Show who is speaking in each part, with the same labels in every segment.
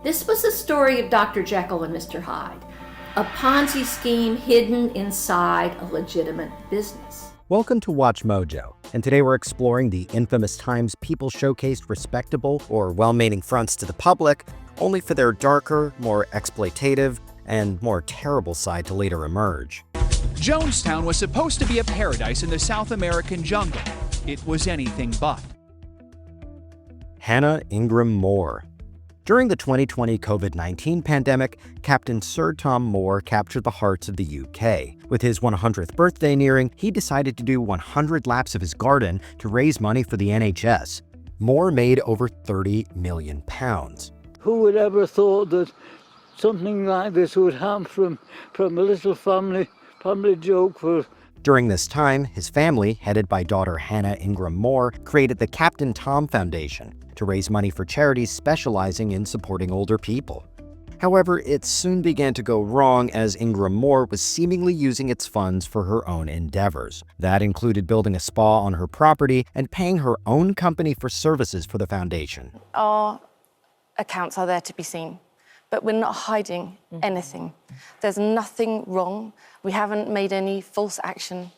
Speaker 1: This was the story of Dr. Jekyll and Mr. Hyde, a Ponzi scheme hidden inside a legitimate business.
Speaker 2: Welcome to Watch Mojo, and today we're exploring the infamous times people showcased respectable or well-meaning fronts to the public, only for their darker, more exploitative, and more terrible side to later emerge.
Speaker 3: Jonestown was supposed to be a paradise in the South American jungle. It was anything but.
Speaker 2: Hannah Ingram Moore. During the 2020 COVID-19 pandemic, Captain Sir Tom Moore captured the hearts of the UK. With his 100th birthday nearing, he decided to do 100 laps of his garden to raise money for the NHS. Moore made over £30 million.
Speaker 4: Who would ever thought that something like this would happen from a little family joke for...
Speaker 2: During this time, his family, headed by daughter Hannah Ingram Moore, created the Captain Tom Foundation to raise money for charities specializing in supporting older people. However, it soon began to go wrong as Ingram Moore was seemingly using its funds for her own endeavors. That included building a spa on her property and paying her own company for services for the foundation.
Speaker 5: Our accounts are there to be seen, but we're not hiding anything. There's nothing wrong. We haven't made any false action.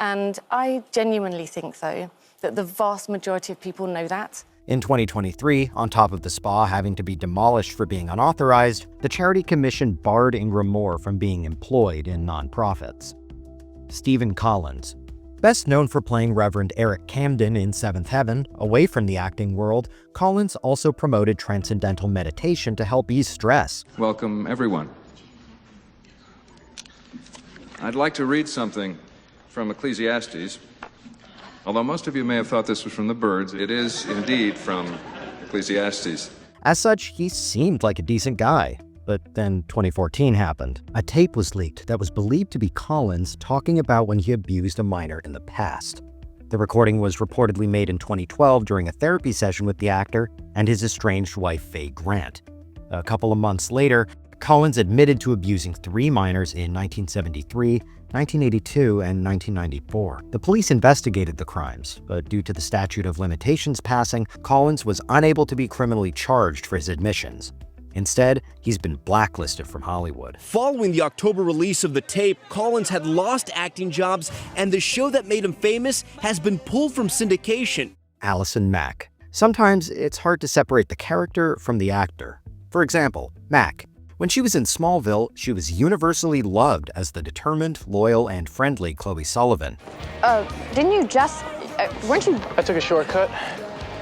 Speaker 5: And I genuinely think, though, that the vast majority of people know that.
Speaker 2: In 2023, on top of the spa having to be demolished for being unauthorized, the Charity Commission barred Ingram Moore from being employed in nonprofits. Stephen Collins. Best known for playing Reverend Eric Camden in Seventh Heaven, away from the acting world, Collins also promoted transcendental meditation to help ease stress.
Speaker 6: Welcome, everyone. I'd like to read something from Ecclesiastes. Although most of you may have thought this was from the birds, it is indeed from Ecclesiastes.
Speaker 2: As such, he seemed like a decent guy. But then 2014 happened. A tape was leaked that was believed to be Collins talking about when he abused a minor in the past. The recording was reportedly made in 2012 during a therapy session with the actor and his estranged wife, Faye Grant. A couple of months later, Collins admitted to abusing 3 minors in 1973, 1982, and 1994. The police investigated the crimes, but due to the statute of limitations passing, Collins was unable to be criminally charged for his admissions. Instead, he's been blacklisted from Hollywood.
Speaker 7: Following the October release of the tape, Collins had lost acting jobs, and the show that made him famous has been pulled from syndication.
Speaker 2: Allison Mack. Sometimes it's hard to separate the character from the actor. For example, Mack. When she was in Smallville, she was universally loved as the determined, loyal, and friendly Chloe Sullivan.
Speaker 8: Didn't you just... weren't you...
Speaker 9: I took a shortcut.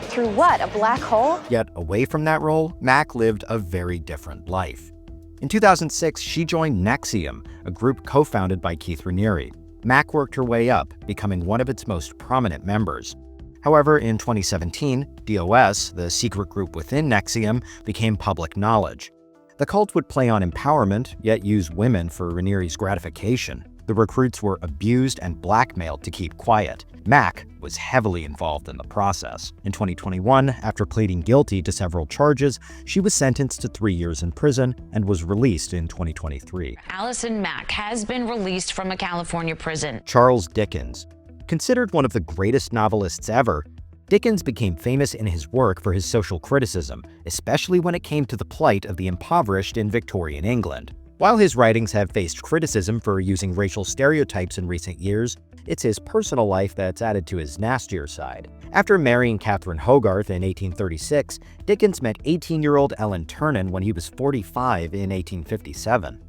Speaker 8: Through what, a black hole?
Speaker 2: Yet away from that role, Mack lived a very different life. In 2006, she joined NXIVM, a group co-founded by Keith Raniere. Mack worked her way up, becoming one of its most prominent members. However, in 2017, DOS, the secret group within NXIVM, became public knowledge. The cult would play on empowerment, yet use women for Raniere's gratification. The recruits were abused and blackmailed to keep quiet. Mack was heavily involved in the process. In 2021, after pleading guilty to several charges, she was sentenced to 3 years in prison and was released in 2023.
Speaker 10: Allison Mack has been released from a California prison.
Speaker 2: Charles Dickens. Considered one of the greatest novelists ever, Dickens became famous in his work for his social criticism, especially when it came to the plight of the impoverished in Victorian England. While his writings have faced criticism for using racial stereotypes in recent years, it's his personal life that's added to his nastier side. After marrying Catherine Hogarth in 1836, Dickens met 18-year-old Ellen Ternan when he was 45 in 1857.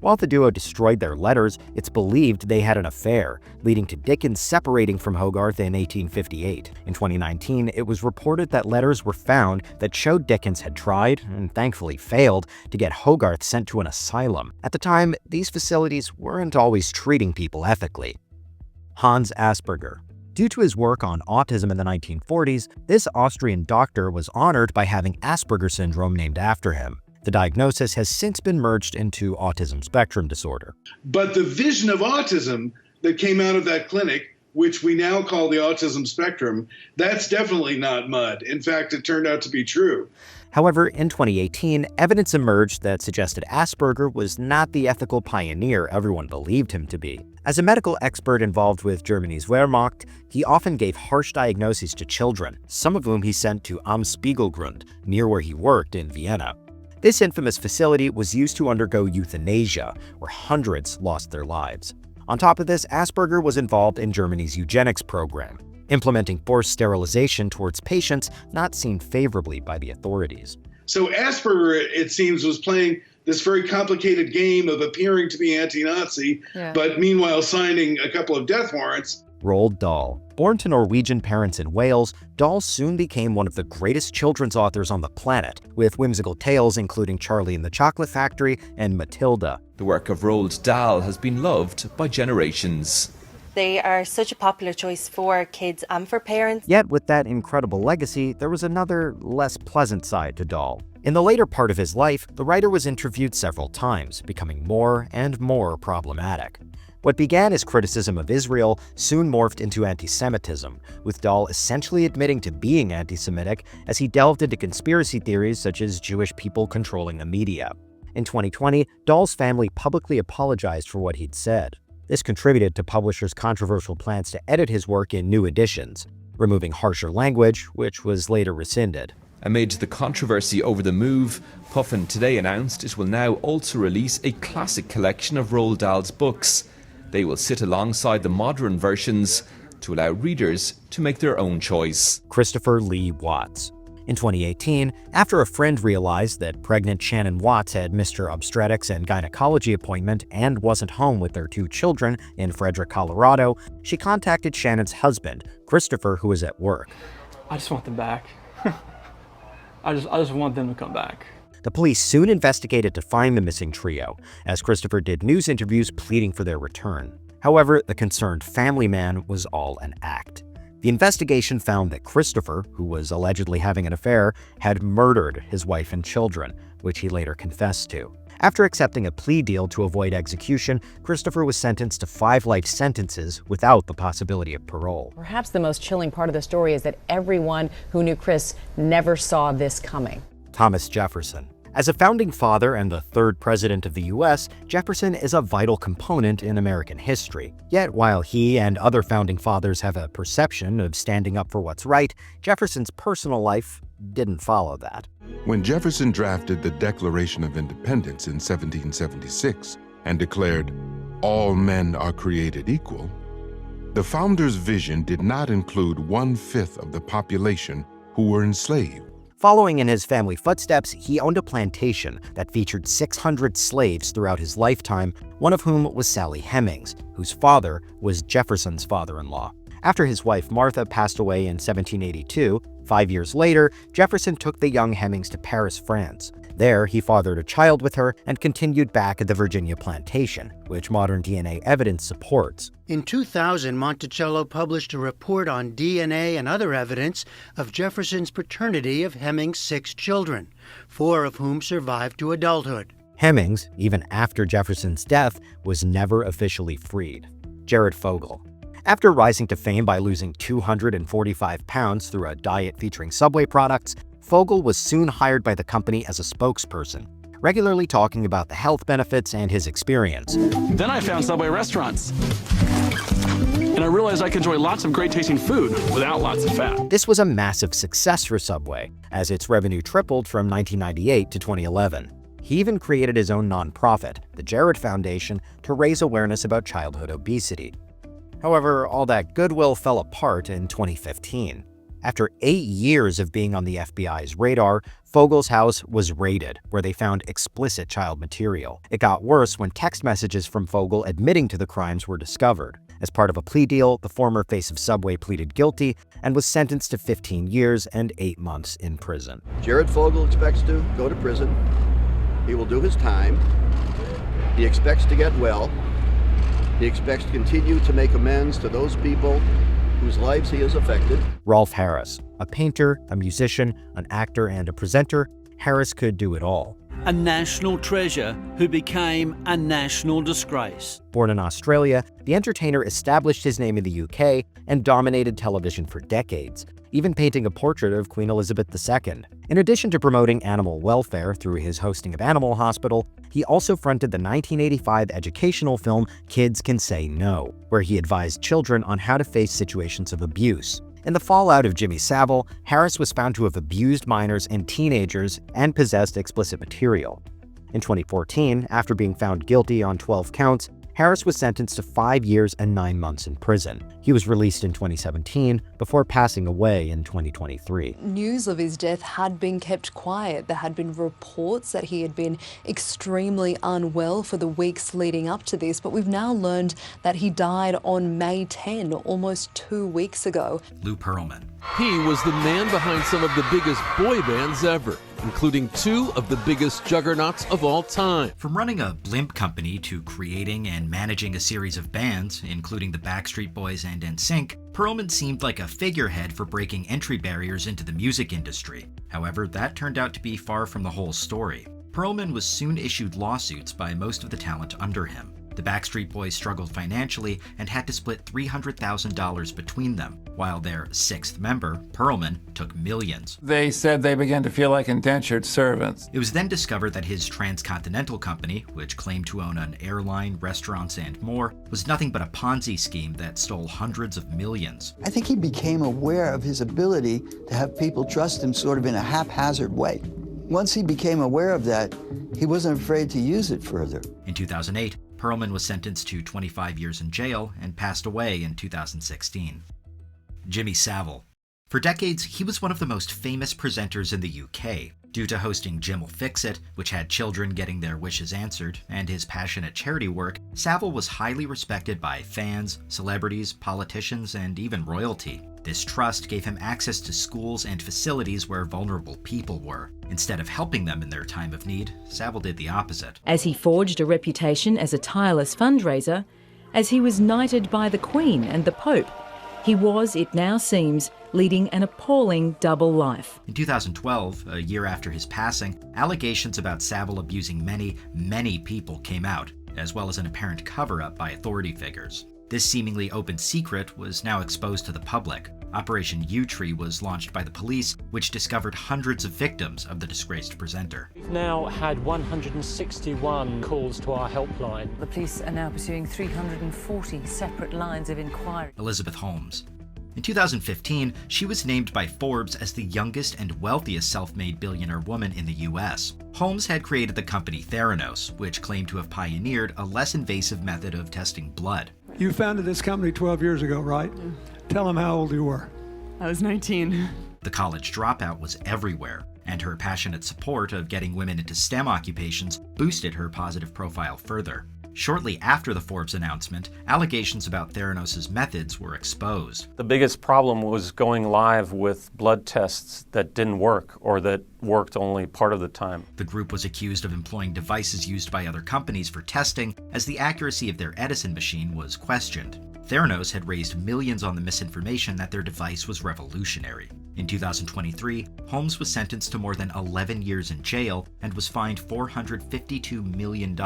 Speaker 2: While the duo destroyed their letters, it's believed they had an affair, leading to Dickens separating from Hogarth in 1858. In 2019, it was reported that letters were found that showed Dickens had tried, and thankfully failed, to get Hogarth sent to an asylum. At the time, these facilities weren't always treating people ethically. Hans Asperger. Due to his work on autism in the 1940s, this Austrian doctor was honored by having Asperger syndrome named after him. The diagnosis has since been merged into autism spectrum disorder.
Speaker 11: But the vision of autism that came out of that clinic, which we now call the autism spectrum, that's definitely not mud. In fact, it turned out to be true.
Speaker 2: However, in 2018, evidence emerged that suggested Asperger was not the ethical pioneer everyone believed him to be. As a medical expert involved with Germany's Wehrmacht, he often gave harsh diagnoses to children, some of whom he sent to Am Spiegelgrund, near where he worked in Vienna. This infamous facility was used to undergo euthanasia, where hundreds lost their lives. On top of this, Asperger was involved in Germany's eugenics program, implementing forced sterilization towards patients not seen favorably by the authorities.
Speaker 11: So Asperger, it seems, was playing this very complicated game of appearing to be anti-Nazi, but meanwhile signing a couple of death warrants.
Speaker 2: Roald Dahl. Born to Norwegian parents in Wales, Dahl soon became one of the greatest children's authors on the planet, with whimsical tales including Charlie and the Chocolate Factory and Matilda.
Speaker 9: The work of Roald Dahl has been loved by generations.
Speaker 12: They are such a popular choice for kids and for parents.
Speaker 2: Yet with that incredible legacy, there was another, less pleasant side to Dahl. In the later part of his life, the writer was interviewed several times, becoming more and more problematic. What began as criticism of Israel soon morphed into anti-Semitism, with Dahl essentially admitting to being anti-Semitic as he delved into conspiracy theories such as Jewish people controlling the media. In 2020, Dahl's family publicly apologized for what he'd said. This contributed to publishers' controversial plans to edit his work in new editions, removing harsher language, which was later rescinded.
Speaker 9: Amid the controversy over the move, Puffin today announced it will now also release a classic collection of Roald Dahl's books. They will sit alongside the modern versions to allow readers to make their own choice.
Speaker 2: Christopher Lee Watts. In 2018, after a friend realized that pregnant Shannon Watts had missed her obstetrics and gynecology appointment and wasn't home with their 2 children in Frederick, Colorado, she contacted Shannon's husband, Christopher, who was at work.
Speaker 13: I just want them back. I just want them to come back.
Speaker 2: The police soon investigated to find the missing trio, as Christopher did news interviews pleading for their return. However, the concerned family man was all an act. The investigation found that Christopher, who was allegedly having an affair, had murdered his wife and children, which he later confessed to. After accepting a plea deal to avoid execution, Christopher was sentenced to 5 life sentences without the possibility of parole.
Speaker 14: Perhaps the most chilling part of the story is that everyone who knew Chris never saw this coming.
Speaker 2: Thomas Jefferson. As a founding father and the 3rd president of the U.S., Jefferson is a vital component in American history. Yet, while he and other founding fathers have a perception of standing up for what's right, Jefferson's personal life didn't follow that.
Speaker 15: When Jefferson drafted the Declaration of Independence in 1776 and declared, "All men are created equal," the founder's vision did not include 1/5 of the population who were enslaved.
Speaker 2: Following in his family footsteps, he owned a plantation that featured 600 slaves throughout his lifetime, one of whom was Sally Hemings, whose father was Jefferson's father-in-law. After his wife Martha passed away in 1782, 5 years later, Jefferson took the young Hemings to Paris, France. There, he fathered a child with her and continued back at the Virginia plantation, which modern DNA evidence supports.
Speaker 16: In 2000, Monticello published a report on DNA and other evidence of Jefferson's paternity of Hemings' 6 children, 4 of whom survived to adulthood.
Speaker 2: Hemings, even after Jefferson's death, was never officially freed. Jared Fogle. After rising to fame by losing 245 pounds through a diet featuring Subway products, Fogle was soon hired by the company as a spokesperson, regularly talking about the health benefits and his experience.
Speaker 17: Then I found Subway restaurants, and I realized I could enjoy lots of great tasting food without lots of fat.
Speaker 2: This was a massive success for Subway, as its revenue tripled from 1998 to 2011. He even created his own nonprofit, the Jared Foundation, to raise awareness about childhood obesity. However, all that goodwill fell apart in 2015. After 8 years of being on the FBI's radar, Fogle's house was raided, where they found explicit child material. It got worse when text messages from Fogle admitting to the crimes were discovered. As part of a plea deal, the former face of Subway pleaded guilty and was sentenced to 15 years and 8 months in prison.
Speaker 18: Jared Fogle expects to go to prison. He will do his time. He expects to get well. He expects to continue to make amends to those people whose lives he has affected.
Speaker 2: Rolf Harris. A painter, a musician, an actor, and a presenter, Harris could do it all.
Speaker 19: A national treasure who became a national disgrace.
Speaker 2: Born in Australia, the entertainer established his name in the UK and dominated television for decades, even painting a portrait of Queen Elizabeth II. In addition to promoting animal welfare through his hosting of Animal Hospital, he also fronted the 1985 educational film Kids Can Say No, where he advised children on how to face situations of abuse. In the fallout of Jimmy Savile, Harris was found to have abused minors and teenagers and possessed explicit material. In 2014, after being found guilty on 12 counts, Harris was sentenced to 5 years and 9 months in prison. He was released in 2017 before passing away in 2023.
Speaker 20: News of his death had been kept quiet. There had been reports that he had been extremely unwell for the weeks leading up to this, but we've now learned that he died on May 10, almost 2 weeks ago.
Speaker 21: Lou Pearlman.
Speaker 22: He was the man behind some of the biggest boy bands ever, including 2 of the biggest juggernauts of all time.
Speaker 21: From running a blimp company to creating and managing a series of bands, including the Backstreet Boys and NSYNC, Pearlman seemed like a figurehead for breaking entry barriers into the music industry. However, that turned out to be far from the whole story. Pearlman was soon issued lawsuits by most of the talent under him. The Backstreet Boys struggled financially and had to split $300,000 between them, while their 6th member, Pearlman, took millions.
Speaker 23: They said they began to feel like indentured servants.
Speaker 21: It was then discovered that his transcontinental company, which claimed to own an airline, restaurants, and more, was nothing but a Ponzi scheme that stole hundreds of millions.
Speaker 24: I think he became aware of his ability to have people trust him sort of in a haphazard way. Once he became aware of that, he wasn't afraid to use it further.
Speaker 21: In 2008, Pearlman was sentenced to 25 years in jail and passed away in 2016. Jimmy Savile. For decades, he was one of the most famous presenters in the UK. Due to hosting Jim'll Fix It, which had children getting their wishes answered, and his passionate charity work, Savile was highly respected by fans, celebrities, politicians, and even royalty. This trust gave him access to schools and facilities where vulnerable people were. Instead of helping them in their time of need, Savile did the opposite.
Speaker 25: As he forged a reputation as a tireless fundraiser, as he was knighted by the Queen and the Pope, he was, it now seems, leading an appalling double life.
Speaker 21: In 2012, a year after his passing, allegations about Savile abusing many people came out, as well as an apparent cover-up by authority figures. This seemingly open secret was now exposed to the public. Operation U-Tree was launched by the police, which discovered hundreds of victims of the disgraced presenter.
Speaker 26: We've now had 161 calls to our helpline.
Speaker 25: The police are now pursuing 340 separate lines of inquiry.
Speaker 21: Elizabeth Holmes. In 2015, she was named by Forbes as the youngest and wealthiest self-made billionaire woman in the US. Holmes had created the company Theranos, which claimed to have pioneered a less invasive method of testing blood.
Speaker 27: You founded this company 12 years ago, right? Tell them how old you were.
Speaker 25: I was 19.
Speaker 21: The college dropout was everywhere, and her passionate support of getting women into STEM occupations boosted her positive profile further. Shortly after the Forbes announcement, allegations about Theranos' methods were exposed.
Speaker 26: The biggest problem was going live with blood tests that didn't work or that worked only part of the time.
Speaker 21: The group was accused of employing devices used by other companies for testing, as the accuracy of their Edison machine was questioned. Theranos had raised millions on the misinformation that their device was revolutionary. In 2023, Holmes was sentenced to more than 11 years in jail and was fined $452 million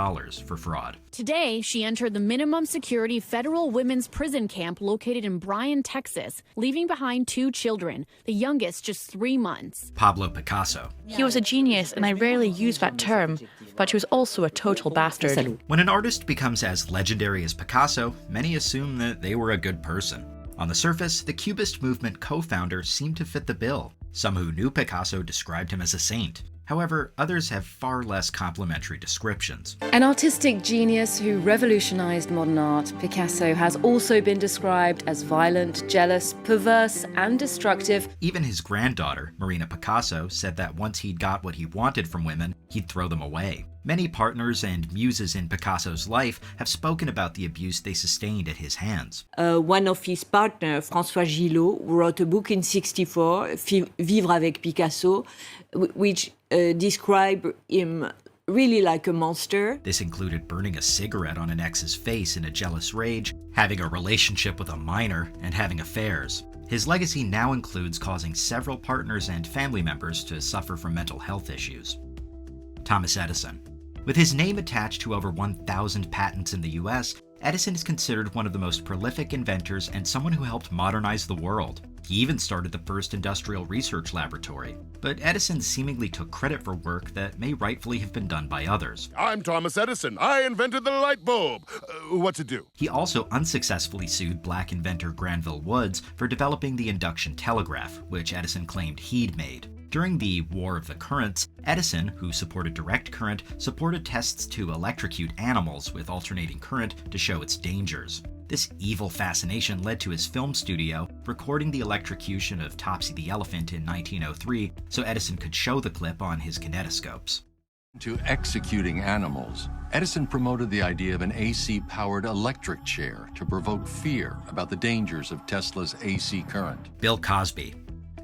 Speaker 21: for fraud.
Speaker 28: Today, she entered the minimum security federal women's prison camp located in Bryan, Texas, leaving behind 2 children, the youngest just 3 months.
Speaker 21: Pablo Picasso.
Speaker 29: He was a genius, and I rarely use that term, but he was also a total bastard.
Speaker 21: When an artist becomes as legendary as Picasso, many assume that they were a good person. On the surface, the Cubist movement co-founder seemed to fit the bill. Some who knew Picasso described him as a saint. However, others have far less complimentary descriptions.
Speaker 30: An artistic genius who revolutionized modern art, Picasso has also been described as violent, jealous, perverse, and destructive.
Speaker 21: Even his granddaughter, Marina Picasso, said that once he'd got what he wanted from women, he'd throw them away. Many partners and muses in Picasso's life have spoken about the abuse they sustained at his hands.
Speaker 31: One of his partners, François Gillot, wrote a book in 1964, Vivre avec Picasso, which described him really like a monster.
Speaker 21: This included burning a cigarette on an ex's face in a jealous rage, having a relationship with a minor, and having affairs. His legacy now includes causing several partners and family members to suffer from mental health issues. Thomas Edison. With his name attached to over 1,000 patents in the US, Edison is considered one of the most prolific inventors and someone who helped modernize the world. He even started the first industrial research laboratory. But Edison seemingly took credit for work that may rightfully have been done by others.
Speaker 1: I'm Thomas Edison. I invented the light bulb. What's it do?
Speaker 21: He also unsuccessfully sued black inventor Granville Woods for developing the induction telegraph, which Edison claimed he'd made. During the War of the Currents, Edison, who supported direct current, supported tests to electrocute animals with alternating current to show its dangers. This evil fascination led to his film studio recording the electrocution of Topsy the elephant in 1903 so Edison could show the clip on his kinetoscopes.
Speaker 3: To executing animals, Edison promoted the idea of an AC-powered electric chair to provoke fear about the dangers of Tesla's AC current.
Speaker 21: Bill Cosby.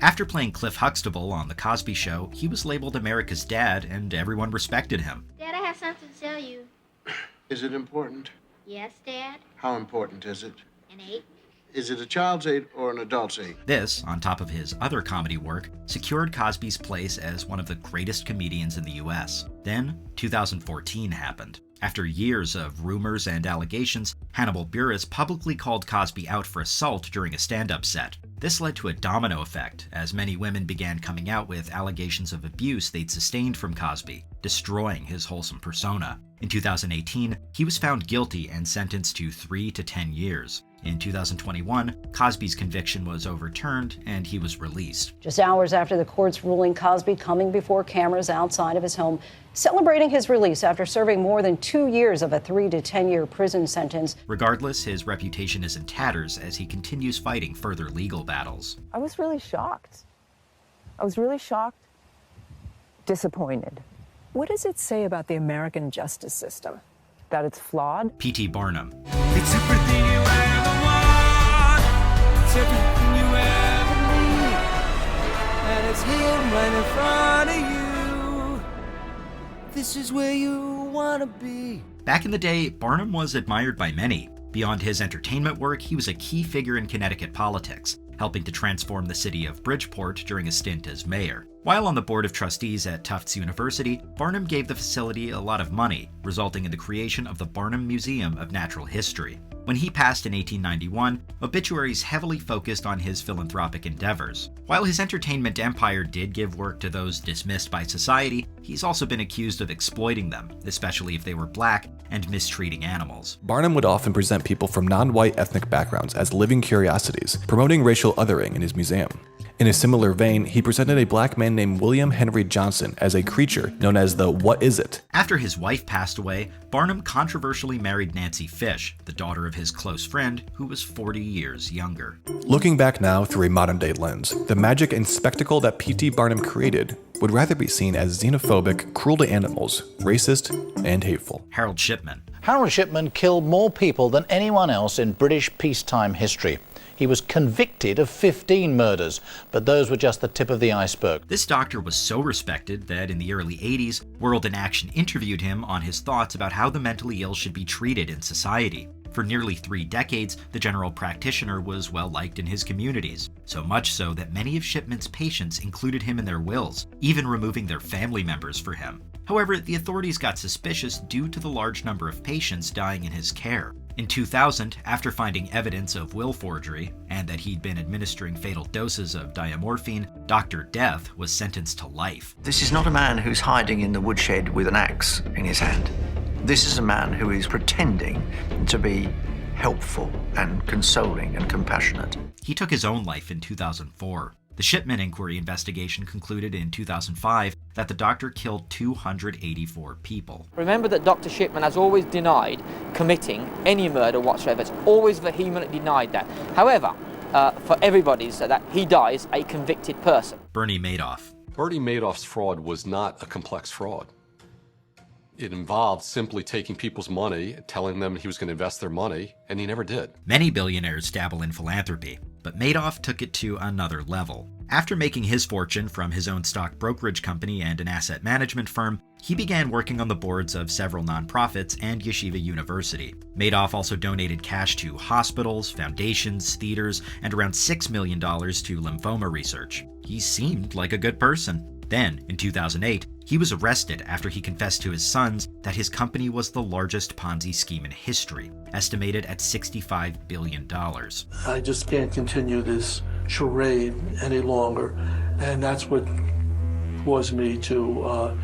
Speaker 21: After playing Cliff Huxtable on The Cosby Show, he was labeled America's dad, and everyone respected him.
Speaker 4: Dad, I have something to tell you.
Speaker 5: Is it important?
Speaker 4: Yes, Dad.
Speaker 5: How important is it?
Speaker 4: An 8.
Speaker 5: Is it a child's 8 or an adult's 8?
Speaker 21: This, on top of his other comedy work, secured Cosby's place as one of the greatest comedians in the US. Then, 2014 happened. After years of rumors and allegations, Hannibal Buress publicly called Cosby out for assault during a stand-up set. This led to a domino effect, as many women began coming out with allegations of abuse they'd sustained from Cosby, destroying his wholesome persona. In 2018, he was found guilty and sentenced to 3 to 10 years. In 2021, Cosby's conviction was overturned and he was released.
Speaker 6: Just hours after the court's ruling, Cosby coming before cameras outside of his home, celebrating his release after serving more than 2 years of a 3 to 10 year prison sentence.
Speaker 21: Regardless, his reputation is in tatters as he continues fighting further legal battles.
Speaker 7: I was really shocked. Disappointed. What does it say about the American justice system? That it's flawed?
Speaker 21: P.T. Barnum.
Speaker 8: It's everything you ever want. It's everything you ever need. And it's here right in front of you. This is where you want to be.
Speaker 21: Back in the day, Barnum was admired by many. Beyond his entertainment work, he was a key figure in Connecticut politics, helping to transform the city of Bridgeport during a stint as mayor. While on the board of trustees at Tufts University, Barnum gave the facility a lot of money, resulting in the creation of the Barnum Museum of Natural History. When he passed in 1891, obituaries heavily focused on his philanthropic endeavors. While his entertainment empire did give work to those dismissed by society, he's also been accused of exploiting them, especially if they were black, and mistreating animals.
Speaker 9: Barnum would often present people from non-white ethnic backgrounds as living curiosities, promoting racial othering in his museum. In a similar vein, he presented a black man named William Henry Johnson as a creature known as the What Is It?
Speaker 21: After his wife passed away, Barnum controversially married Nancy Fish, the daughter of his close friend, who was 40 years younger.
Speaker 9: Looking back now through a modern-day lens, the magic and spectacle that P.T. Barnum created would rather be seen as xenophobic, cruel to animals, racist, and hateful.
Speaker 21: Harold Shipman.
Speaker 10: Harold Shipman killed more people than anyone else in British peacetime history. He was convicted of 15 murders, but those were just the tip of the iceberg.
Speaker 21: This doctor was so respected that in the early 80s, World in Action interviewed him on his thoughts about how the mentally ill should be treated in society. For nearly 3 decades, the general practitioner was well liked in his communities, so much so that many of Shipman's patients included him in their wills, even removing their family members for him. However, the authorities got suspicious due to the large number of patients dying in his care. In 2000, after finding evidence of will forgery and that he'd been administering fatal doses of diamorphine, Dr. Death was sentenced to life.
Speaker 11: This is not a man who's hiding in the woodshed with an axe in his hand. This is a man who is pretending to be helpful and consoling and compassionate.
Speaker 21: He took his own life in 2004. The Shipman inquiry investigation concluded in 2005 that the doctor killed 284 people.
Speaker 12: Remember that Dr. Shipman has always denied committing any murder whatsoever. It's always vehemently denied that. However, for everybody, so that he dies a convicted person.
Speaker 21: Bernie Madoff.
Speaker 32: Bernie Madoff's fraud was not a complex fraud. It involved simply taking people's money, telling them he was going to invest their money, and he never did.
Speaker 21: Many billionaires dabble in philanthropy, but Madoff took it to another level. After making his fortune from his own stock brokerage company and an asset management firm, he began working on the boards of several nonprofits and Yeshiva University. Madoff also donated cash to hospitals, foundations, theaters, and around $6 million to lymphoma research. He seemed like a good person. Then, in 2008, he was arrested after he confessed to his sons that his company was the largest Ponzi scheme in history, estimated at $65 billion.
Speaker 33: I just can't continue this
Speaker 2: charade any longer. And that's what caused me to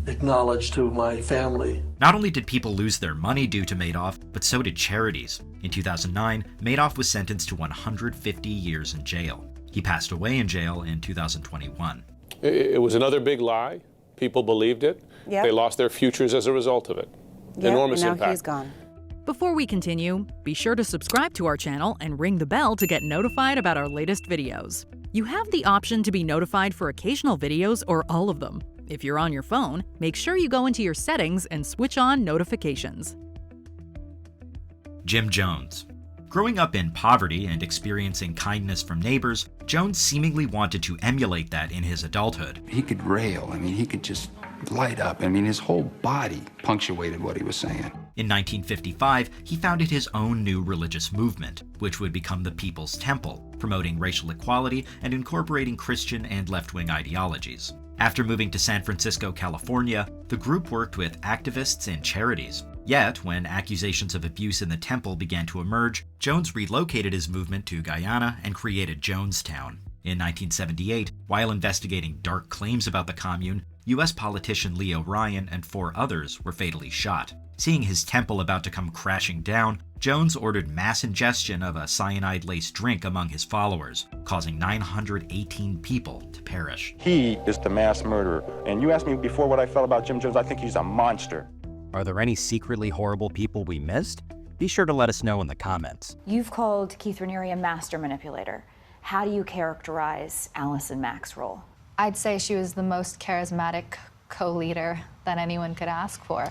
Speaker 2: acknowledge to my family.
Speaker 21: Not only did people lose their money due to Madoff, but so did charities. In 2009, Madoff was sentenced to 150 years in jail. He passed away in jail in 2021.
Speaker 13: It was another big lie. People believed it.
Speaker 14: Yep.
Speaker 13: They lost their futures as a result of it.
Speaker 14: Yep,
Speaker 13: Enormous
Speaker 14: and now
Speaker 13: impact.
Speaker 14: he's gone.
Speaker 25: Before we continue, be sure to subscribe to our channel and ring the bell to get notified about our latest videos. You have the option to be notified for occasional videos or all of them. If you're on your phone, make sure you go into your settings and switch on notifications.
Speaker 21: Jim Jones. Growing up in poverty and experiencing kindness from neighbors, Jones seemingly wanted to emulate that in his adulthood.
Speaker 15: He could rail. I mean, he could just light up. I mean, his whole body punctuated what he was saying.
Speaker 21: In 1955, he founded his own new religious movement, which would become the People's Temple, promoting racial equality and incorporating Christian and left-wing ideologies. After moving to San Francisco, California, the group worked with activists and charities. Yet, when accusations of abuse in the temple began to emerge, Jones relocated his movement to Guyana and created Jonestown. In 1978, while investigating dark claims about the commune, U.S. politician Leo Ryan and 4 others were fatally shot. Seeing his temple about to come crashing down, Jones ordered mass ingestion of a cyanide-laced drink among his followers, causing 918 people to perish.
Speaker 16: He is the mass murderer. And you asked me before what I felt about Jim Jones. I think he's a monster.
Speaker 17: Are there any secretly horrible people we missed? Be sure to let us know in the comments.
Speaker 18: You've called Keith Raniere a master manipulator. How do you characterize Allison Mack's role?
Speaker 19: I'd say she was the most charismatic co-leader that anyone could ask for.